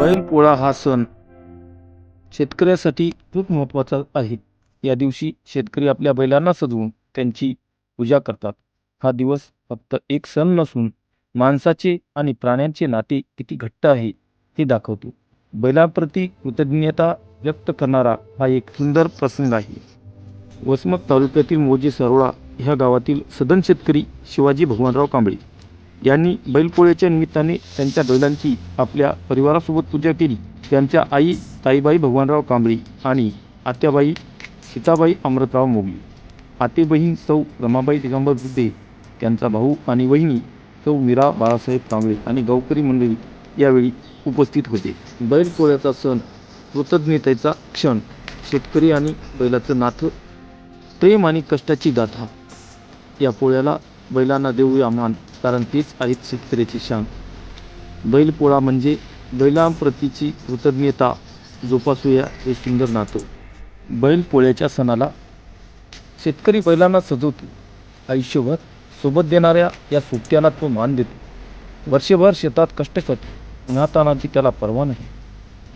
बैलपोळा हा सण शेतकऱ्यासाठी खूप महत्त्वाचा आहे. या दिवशी शेतकरी आपल्या बैलांना सजवून त्यांची पूजा करतात. हा दिवस फक्त एक सण नसून माणसाचे आणि प्राण्यांचे नाते किती घट्ट आहे हे दाखवतो. बैलांप्रती कृतज्ञता व्यक्त करणारा हा एक सुंदर प्रसंग आहे. वसमत तालुक्यातील मोजे सरोळा ह्या गावातील सदन शेतकरी शिवाजी भगवानराव कांबळे यांनी बैलपोळ्याच्या निमित्ताने त्यांच्या बैलांची आपल्या परिवारासोबत पूजा केली. त्यांच्या आई ताईबाई भगवानराव कांबळे आणि आत्याबाई सीताबाई अमृतराव मोगली, आतेबहीण सौ रमाबाई दिगंबर बुद्धे, त्यांचा भाऊ आणि वहिनी सौ मीरा बाळासाहेब कांबळे आणि गावकरी मंडळी यावेळी उपस्थित होते. बैलपोळ्याचा सण कृतज्ञतेचा क्षण, शेतकरी आणि बैलाचं नातं, प्रेम आणि कष्टाची गाथा. या पोळ्याला बैलांना देऊया मान, कारण तेच आहेत शेतकऱ्याची शान. बैलपोळा म्हणजे बैलांप्रतीची कृतज्ञता जोपासूया हे सुंदर नातं. बैलपोळ्याच्या सणाला शेतकरी बैलांना सजवतो. आयुष्यभर सोबत देणाऱ्या या सोबत्याला तो मान देतो. वर्षभर शेतात कष्ट करतो, उन्हातानाची त्याला पर्वा नाही.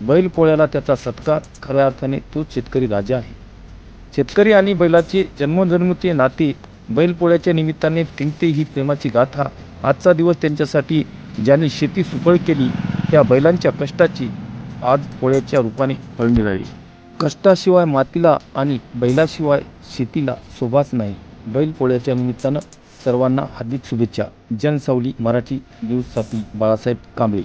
बैलपोळ्याला त्याचा सत्कार, खऱ्या अर्थाने तोच शेतकरी राजा आहे. शेतकरी आणि बैलाचे जन्मोजन्मीचे नाते बैलपोळ्याच्या निमित्ताने टिंगते ही प्रेमाची गाथा. आजचा दिवस त्यांच्यासाठी ज्यांनी शेती सुफळ केली त्या बैलांच्या कष्टाची आज पोळ्याच्या रूपाने फळ मिळाली. कष्टाशिवाय मातीला आणि बैलाशिवाय शेतीला शोभाच नाही. बैलपोळ्याच्या निमित्तानं सर्वांना हार्दिक शुभेच्छा. जनसावली मराठी न्यूजसाठी बाळासाहेब कांबळे.